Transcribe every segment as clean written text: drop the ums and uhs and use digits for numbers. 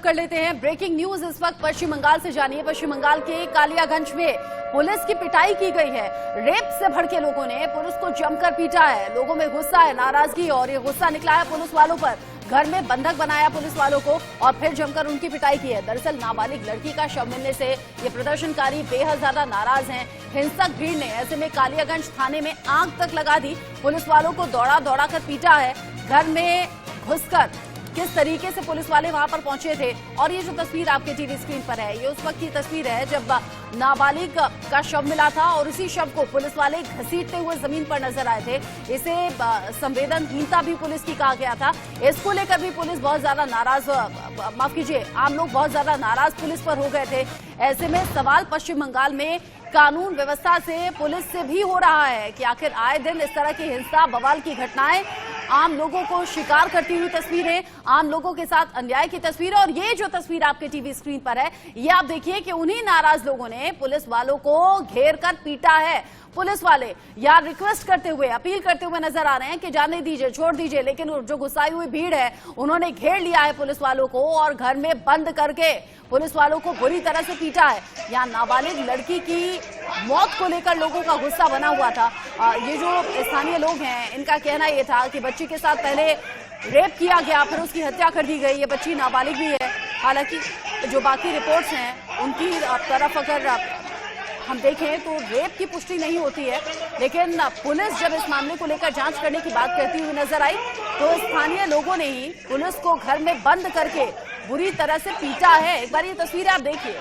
कर लेते हैं ब्रेकिंग न्यूज इस वक्त पश्चिम बंगाल से जानिए। पश्चिम बंगाल के कालियागंज में पुलिस की पिटाई की गई है। रेप से भड़के लोगों ने पुलिस को जमकर पीटा है। लोगों में गुस्सा है, नाराजगी, और ये गुस्सा निकला है पुलिस वालों पर। घर में बंधक बनाया पुलिस वालों को और फिर जमकर उनकी पिटाई की है। दरअसल नाबालिग लड़की का शव मिलने से ये प्रदर्शनकारी बेहद ज्यादा नाराज हैं। हिंसक भीड़ ने ऐसे में कालियागंज थाने में आग तक लगा दी। पुलिस वालों को दौड़ा दौड़ा कर पीटा है। घर में घुसकर किस तरीके से पुलिस वाले वहां पर पहुंचे थे, और ये जो तस्वीर आपके टीवी स्क्रीन पर है, ये उस वक्त की तस्वीर है जब नाबालिग का शव मिला था और उसी शव को पुलिस वाले घसीटते हुए जमीन पर नजर आए थे। इसे संवेदनहीनता भी पुलिस की कहा गया था। इसको लेकर भी पुलिस बहुत ज्यादा नाराज, माफ कीजिए, आम लोग बहुत ज्यादा नाराज पुलिस पर हो गए थे। ऐसे में सवाल पश्चिम बंगाल में कानून व्यवस्था से, पुलिस से भी हो रहा है कि आखिर आए दिन इस तरह की हिंसा, बवाल की घटनाएं, आम लोगों को शिकार करती हुई तस्वीरें, आम लोगों के साथ अन्याय की तस्वीरें। और ये जो तस्वीर आपके टीवी स्क्रीन पर है, ये आप देखिए कि उन्हीं नाराज लोगों ने पुलिस वालों को घेर कर पीटा है। पुलिस वाले यहाँ रिक्वेस्ट करते हुए, अपील करते हुए नजर आ रहे हैं कि जाने दीजिए, छोड़ दीजिए, लेकिन जो गुस्साई हुई भीड़ है उन्होंने घेर लिया है पुलिस वालों को और घर में बंद करके पुलिस वालों को बुरी तरह से पीटा है। यहाँ नाबालिग लड़की की मौत को लेकर लोगों का गुस्सा बना हुआ था। ये जो स्थानीय लोग हैं, इनका कहना यह था कि बच्ची के साथ पहले रेप किया गया, फिर उसकी हत्या कर दी गई। ये बच्ची नाबालिग भी है। हालांकि जो बाकी रिपोर्ट्स हैं उनकी तरफ अगर हम देखें तो रेप की पुष्टि नहीं होती है, लेकिन पुलिस जब इस मामले को लेकर जांच करने की बात करती हुई नजर आई तो स्थानीय लोगों ने ही पुलिस को घर में बंद करके बुरी तरह से पीटा है। एक बार ये तस्वीरें आप देखिए।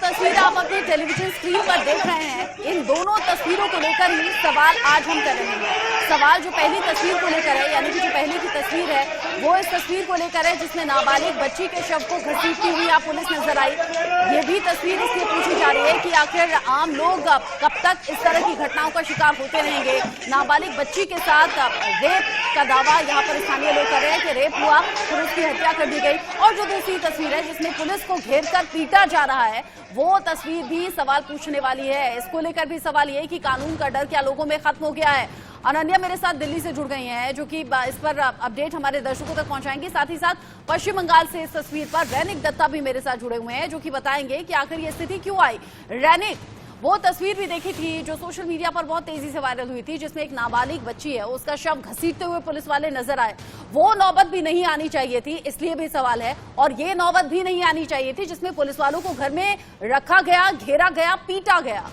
तस्वीर आप अपनी टेलीविजन स्क्रीन पर देख रहे हैं, इन दोनों तस्वीरों को लेकर ही सवाल आज हम कर रहे हैं। सवाल जो पहली तस्वीर को लेकर है, यानी कि जो पहली की तस्वीर है वो इस तस्वीर को लेकर है जिसमें नाबालिग बच्ची के शव को घसीटती हुई आप पुलिस नजर आई। ये भी तस्वीर इसलिए पूछी जा रही है कि आखिर आम लोग कब तक इस तरह की घटनाओं का शिकार होते रहेंगे। नाबालिग बच्ची के साथ रेप का दावा यहाँ पर स्थानीय लोग कर रहे हैं कि रेप हुआ, फिर उसकी हत्या कर दी गई। और जो दूसरी तस्वीर है जिसमें पुलिस को घेर कर पीटा जा रहा है, वो तस्वीर भी सवाल पूछने वाली है। इसको लेकर भी सवाल ये कि कानून का डर क्या लोगों में खत्म हो गया है। अनन्या मेरे साथ दिल्ली से जुड़ गई हैं, जो कि इस पर अपडेट हमारे दर्शकों तक पहुंचाएंगी। साथ ही साथ पश्चिम बंगाल से इस तस्वीर पर रैनिक दत्ता भी मेरे साथ जुड़े हुए हैं, जो कि बताएंगे कि आखिर ये स्थिति क्यों आई। रैनिक, वो तस्वीर भी देखी थी जो सोशल मीडिया पर बहुत तेजी से वायरल हुई थी, जिसमें एक नाबालिग बच्ची है, उसका शव घसीटते हुए पुलिस वाले नजर आए। वो नौबत भी नहीं आनी चाहिए थी, इसलिए भी सवाल है। और ये नौबत भी नहीं आनी चाहिए थी जिसमें पुलिस वालों को घर में रखा गया, घेरा गया, पीटा गया।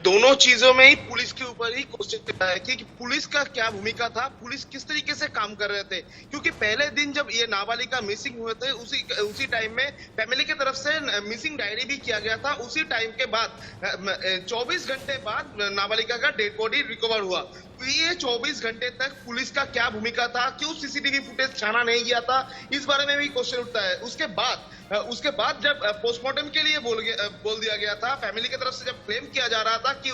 दोनों चीजों में ही पुलिस के ऊपर ही क्वेश्चन है कि पुलिस का क्या भूमिका था, पुलिस किस तरीके से काम कर रहे थे। क्योंकि पहले दिन जब ये नाबालिग मिसिंग हुए थे, उसी टाइम में फैमिली की तरफ से मिसिंग डायरी भी किया गया था। उसी टाइम के बाद 24 घंटे बाद नाबालिका का डेड बॉडी रिकवर हुआ। तो ये 24 घंटे तक पुलिस का क्या भूमिका था, क्यों सीसीटीवी फुटेज छाना नहीं गया था, इस बारे में भी क्वेश्चन उठता है। उसके बाद जब पोस्टमार्टम के लिए बोल दिया गया था, फैमिली की तरफ से जब क्लेम किया जा रहा था कि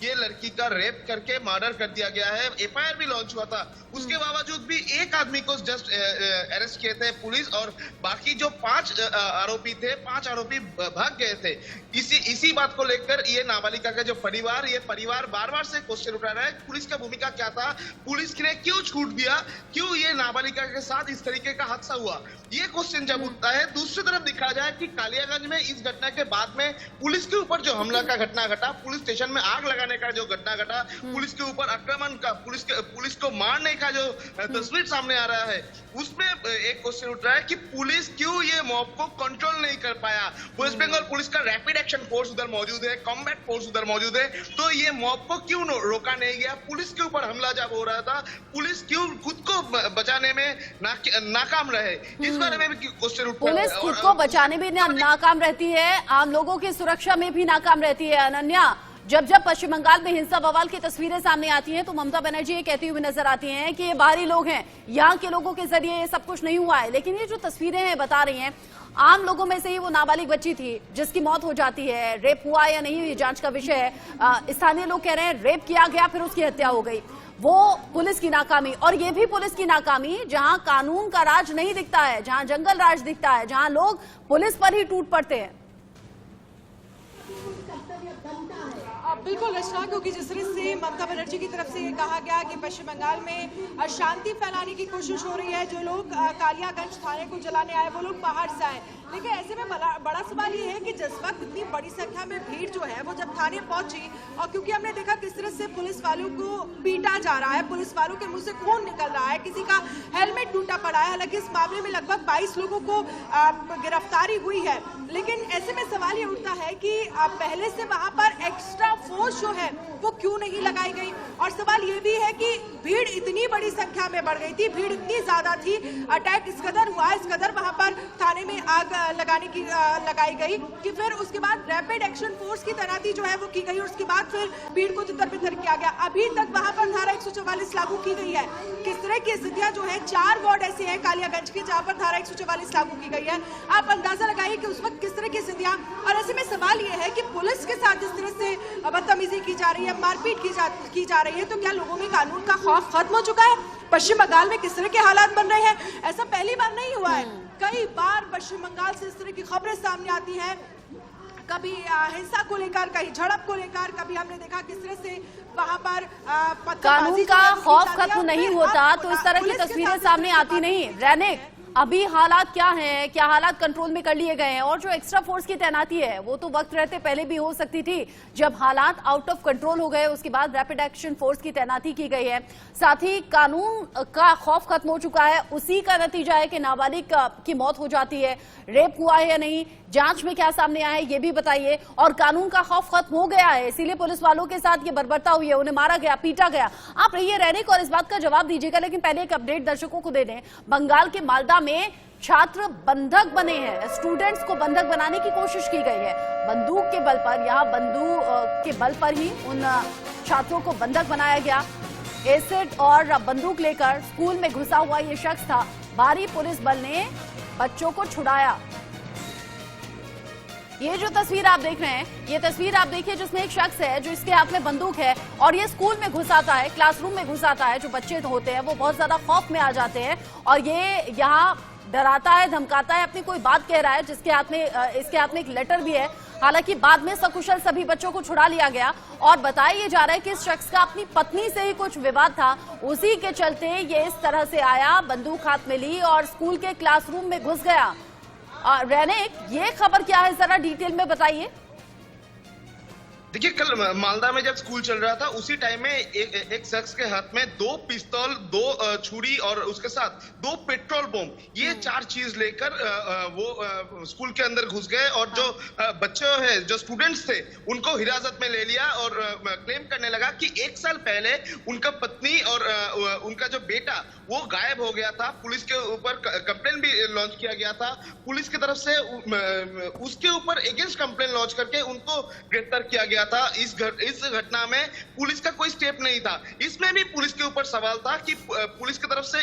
ये लड़की का रेप करके मर्डर कर दिया गया है, एफआईआर भी लॉन्च हुआ था, उसके बावजूद भी एक आदमी को जस्ट अरेस्ट किए थे पुलिस, और बाकी जो 5 आरोपी थे, 5 आरोपी भाग गए थे। इसी बात को लेकर ये नाबालिका का जो परिवार बार बार से क्वेश्चन उठा रहा है, पुलिस का भूमिका क्या था, पुलिस ने क्यों छूट दिया, क्यों ये नाबालिका के साथ इस तरीके का हादसा हुआ, ये क्वेश्चन जब उठता है। दूसरी तरफ दिखा जाए कि कालियागंज में इस घटना के बाद में पुलिस के ऊपर जो हमला का घटना घटा, पुलिस स्टेशन स्टेशन में आग लगाने का जो घटना घटा, पुलिस के ऊपर आक्रमण का, पुलिस को मारने का जो तस्वीर सामने आ रहा है, उसमें एक क्वेश्चन उठ रहा है कि पुलिस क्यों ये मॉब को कंट्रोल नहीं कर पाया। वेस्ट बंगाल पुलिस का रैपिड एक्शन फोर्स उधर मौजूद है, कॉम्बैट फोर्स उधर मौजूद है, तो ये मॉब को क्यों रोका नहीं गया? पुलिस के ऊपर हमला जब हो रहा था, पुलिस क्यों खुद को बचाने में नाकाम रहे? इस बारे में भी क्वेश्चन उठ रहा है। पुलिस खुद को बचाने में नाकाम रहती है, आम लोगों की सुरक्षा में भी नाकाम रहती है। अनन्या, जब पश्चिम बंगाल में हिंसा बवाल की तस्वीरें सामने आती हैं तो ममता बनर्जी ये कहती हुई नजर आती हैं कि ये बाहरी लोग हैं, यहाँ के लोगों के जरिए ये सब कुछ नहीं हुआ है। लेकिन ये जो तस्वीरें हैं बता रही हैं आम लोगों में से ही वो नाबालिग बच्ची थी जिसकी मौत हो जाती है। रेप हुआ या नहीं ये जांच का विषय है। स्थानीय लोग कह रहे हैं रेप किया गया फिर उसकी हत्या हो गई। वो पुलिस की नाकामी, और ये भी पुलिस की नाकामी जहां कानून का राज नहीं दिखता है, जहां जंगल राज दिखता है, जहां लोग पुलिस पर ही टूट पड़ते हैं। बिल्कुल रचना, क्योंकि जिस तरह से ममता बनर्जी की तरफ से ये कहा गया कि पश्चिम बंगाल में अशांति फैलाने की कोशिश हो रही है, जो लोग कालियागंज थाने को जलाने आए वो लोग बाहर से आए। लेकिन ऐसे में बड़ा सवाल ये है कि जिस वक्त इतनी बड़ी संख्या में भीड़ जो है वो जब थाने पहुंची, और क्योंकि हमने देखा किस तरह से पुलिस वालों को पीटा जा रहा है, पुलिस वालों के मुंह से खून निकल रहा है, किसी का हेलमेट टूटा पड़ा है। हालांकि इस मामले में लगभग 22 लोगों को गिरफ्तारी हुई है। लेकिन ऐसे में सवाल ये उठता है कि पहले से वहां पर एक्स्ट्रा फोर्स जो है वो क्यों नहीं लगाई गई। और सवाल ये भी है कि भीड़ इतनी बड़ी संख्या में बढ़ गई थी, भीड़ इतनी ज्यादा थी, अटैक इस कदर हुआ, इस कदर वहां पर थाने में आग लगाई गई कि फिर उसके बाद रैपिड एक्शन फोर्स की तैनाती जो है वो की गई, और उसके बाद फिर भीड़ को तितर बितर किया गया। अभी तक वहां पर धारा 144 लागू की गई है। किस तरह की स्थितियां जो है, 4 वार्ड ऐसे हैं कालियागंज के जहां पर धारा 144 लागू की गई है। आप अंदाजा लगाइए कि उस वक्त किस तरह की स्थितियां। और ऐसे में सवाल यह है कि पुलिस के साथ जिस तरह से बदतमीजी की जा रही है, मारपीट की जा रही है, तो क्या लोगों में कानून का खौफ खत्म हो चुका है? पश्चिम बंगाल में किस तरह के हालात बन रहे हैं, ऐसा पहली बार नहीं हुआ है। कई बार पश्चिम बंगाल से इस तरह की खबरें सामने आती हैं, कभी हिंसा को लेकर, कहीं झड़प को लेकर, कभी हमने देखा किस तरह से वहां पर कानून का खौफ खत्म नहीं होता तो इस तरह की तस्वीरें सामने आती नहीं। रैनिक, अभी हालात क्या हैं, क्या हालात कंट्रोल में कर लिए गए हैं? और जो एक्स्ट्रा फोर्स की तैनाती है वो तो वक्त रहते पहले भी हो सकती थी, जब हालात आउट ऑफ कंट्रोल हो गए उसके बाद रैपिड एक्शन फोर्स की तैनाती की गई है। साथ ही कानून का खौफ खत्म हो चुका है, उसी का नतीजा है कि नाबालिग की मौत हो जाती है। रेप हुआ है या नहीं, जांच में क्या सामने आया है ये भी बताइए। और कानून का खौफ खत्म हो गया है, इसीलिए पुलिस वालों के साथ ये बर्बरता हुई है, उन्हें मारा गया, पीटा गया। आप रहिए रैनिक और इस बात का जवाब दीजिएगा, लेकिन पहले एक अपडेट दर्शकों को दे दें। बंगाल के मालदा में छात्र बंधक बने हैं, स्टूडेंट्स को बंधक बनाने की कोशिश की गई है। बंदूक के बल पर, यहाँ बंदूक के बल पर ही उन छात्रों को बंधक बनाया गया। एसिड और बंदूक लेकर स्कूल में घुसा हुआ ये शख्स था। भारी पुलिस बल ने बच्चों को छुड़ाया। ये जो तस्वीर आप देख रहे हैं, ये तस्वीर आप देखिए जिसमें एक शख्स है जो इसके हाथ में बंदूक है और ये स्कूल में घुस आता है, क्लासरूम में घुस आता है। जो बच्चे होते हैं वो बहुत ज्यादा खौफ में आ जाते हैं और ये यहाँ डराता है, धमकाता है, अपनी कोई बात कह रहा है, जिसके हाथ में इसके हाथ में एक लेटर भी है। हालांकि बाद में सकुशल सभी बच्चों को छुड़ा लिया गया और बताया ये जा रहा है कि इस शख्स का अपनी पत्नी से ही कुछ विवाद था, उसी के चलते ये इस तरह से आया, बंदूक हाथ में ली और स्कूल के क्लासरूम में घुस गया। रैनिक, ये खबर क्या है, जरा डिटेल में बताइए। देखिए, कल मालदा में जब स्कूल चल रहा था उसी टाइम में एक शख्स के हाथ में 2 पिस्तौल, 2 छुरी और उसके साथ 2 पेट्रोल बम, ये 4 चीज लेकर वो स्कूल के अंदर घुस गए और जो बच्चे हैं, जो स्टूडेंट्स थे, उनको हिरासत में ले लिया और क्लेम करने लगा कि 1 साल पहले उनका पत्नी और उनका जो बेटा वो गायब हो गया था। पुलिस के ऊपर कंप्लेन भी लॉन्च किया गया था। पुलिस की तरफ से उसके ऊपर अगेंस्ट कंप्लेन लॉन्च करके उनको गिरफ्तार किया गया था। इस घटना में पुलिस का कोई स्टेप नहीं था। इसमें भी पुलिस के ऊपर सवाल था कि पुलिस की तरफ से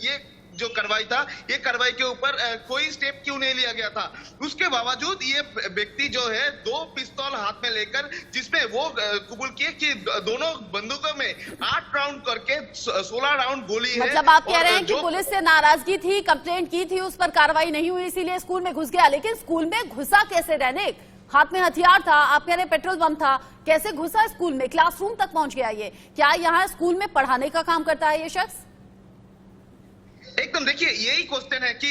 ये जो कार्रवाई था, ये कार्रवाई के ऊपर कोई स्टेप क्यों नहीं लिया गया था। उसके बावजूद ये व्यक्ति जो है 2 पिस्तौल हाथ में लेकर, जिसमें वो कबूल किए कि दोनों बंदूकों में 8 राउंड करके 16 राउंड गोली है। मतलब आप कह रहे हैं कि पुलिस से नाराजगी थी, कंप्लेंट की थी, उस पर कार्रवाई नहीं हुई, इसीलिए स्कूल में घुस गया। लेकिन स्कूल में घुसा कैसे? रैनिक, हाथ में हथियार था, आप कह रहे हैं पेट्रोल बम था, कैसे घुसा स्कूल में, क्लासरूम तक पहुंच गया? ये क्या यहाँ स्कूल में पढ़ाने का काम करता है ये शख्स? एकदम देखिए यही क्वेश्चन है कि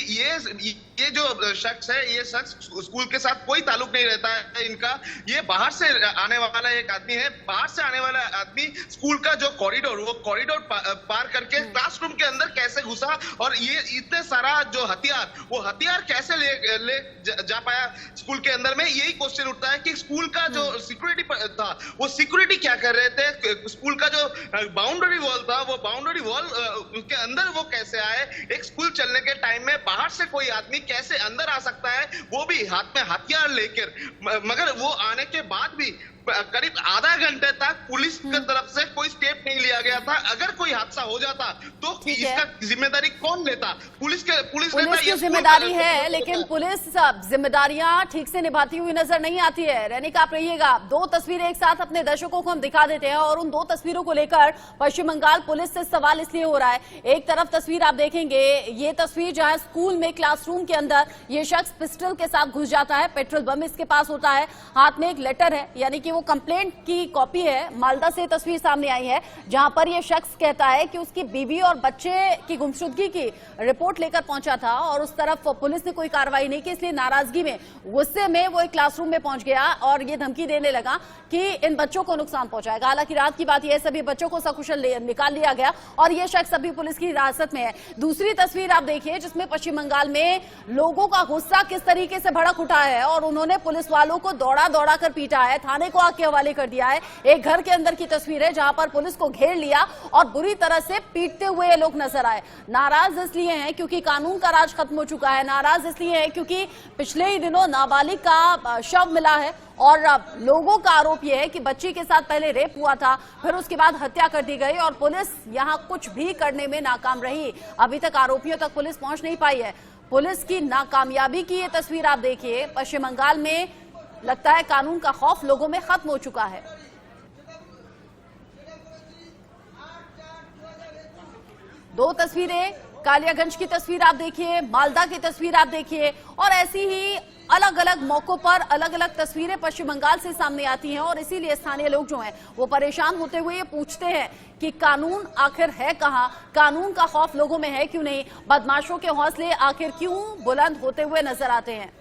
ये जो शख्स है, ये शख्स स्कूल के साथ कोई ताल्लुक नहीं रहता है इनका। ये बाहर से आने वाला एक आदमी है। बाहर से आने वाला आदमी स्कूल का जो कॉरिडोर, वो कॉरिडोर पार करके क्लासरूम के अंदर कैसे घुसा, और ये इतने सारा जो हथियार, वो हथियार कैसे ले जा पाया स्कूल के अंदर में। यही क्वेश्चन उठता है कि स्कूल का जो सिक्योरिटी था, वो सिक्योरिटी क्या कर रहे थे। स्कूल का जो बाउंड्री वॉल था, वो बाउंड्री वॉल उसके अंदर वो कैसे आए। एक स्कूल चलने के टाइम में बाहर से कोई आदमी कैसे अंदर आ सकता है, वो भी हाथ में हथियार लेकर। मगर वो आने के बाद भी करीब आधा घंटे तक पुलिस की तरफ से कोई स्टेप नहीं लिया गया था। अगर कोई हादसा हो जाता तो इसका जिम्मेदारी कौन लेता? पुलिस की जिम्मेदारी है, लेकिन पुलिस जिम्मेदारियां ठीक से निभाती हुई नजर नहीं आती है। रैनिका, आप रहिएगा, दो तस्वीरें एक साथ अपने दर्शकों को हम दिखा देते हैं और उन दो तस्वीरों को लेकर पश्चिम बंगाल पुलिस से सवाल इसलिए हो रहा है। एक तरफ तस्वीर आप देखेंगे, ये तस्वीर जहां स्कूल में क्लासरूम के अंदर ये शख्स पिस्टल के साथ घुस जाता है, पेट्रोल बम इसके पास होता है, हाथ में एक लेटर है, यानी कि वो कंप्लेंट की कॉपी है। मालदा से तस्वीर सामने आई है जहां पर यह शख्स कहता है कि उसकी बीवी और बच्चे की गुमशुदगी की रिपोर्ट लेकर पहुंचा था और उस तरफ पुलिस ने कोई कार्रवाई नहीं की, इसलिए नाराजगी में, गुस्से में वो एक क्लासरूम में पहुंच गया और ये धमकी देने लगा कि इन बच्चों को नुकसान पहुंचाएगा। हालांकि रात की बात यह, सभी बच्चों को सकुशल निकाल लिया गया और यह शख्स अभी पुलिस की हिरासत में है। दूसरी तस्वीर आप देखिए जिसमें पश्चिम बंगाल में लोगों का गुस्सा किस तरीके से भड़क उठा है और उन्होंने पुलिस वालों को दौड़ा दौड़ा कर पीटा है, थाने को के हवाले कर दिया है। एक घर के अंदर की तस्वीर है जहां पर पुलिस को घेर लिया और बुरी तरह से पीटते हुए लोग नजर आए। नाराज इसलिए हैं क्योंकि कानून का राज खत्म हो चुका है, नाराज इसलिए हैं क्योंकि पिछले ही दिनों नाबालिग का शव मिला है और लोगों का आरोप यह है कि बच्ची के साथ पहले रेप हुआ था, फिर उसके बाद हत्या कर दी गई और पुलिस यहां कुछ भी करने में नाकाम रही। अभी तक आरोपियों तक पुलिस पहुंच नहीं पाई है। पुलिस की नाकामयाबी की ये तस्वीर आप देखिए। पश्चिम बंगाल में लगता है कानून का खौफ लोगों में खत्म हो चुका है। दो तस्वीरें, कालियागंज की तस्वीर आप देखिए, मालदा की तस्वीर आप देखिए और ऐसी ही अलग अलग मौकों पर अलग अलग तस्वीरें पश्चिम बंगाल से सामने आती हैं और इसीलिए स्थानीय लोग जो हैं वो परेशान होते हुए ये पूछते हैं कि कानून आखिर है कहां, कानून का खौफ लोगों में है क्यों नहीं, बदमाशों के हौसले आखिर क्यों बुलंद होते हुए नजर आते हैं।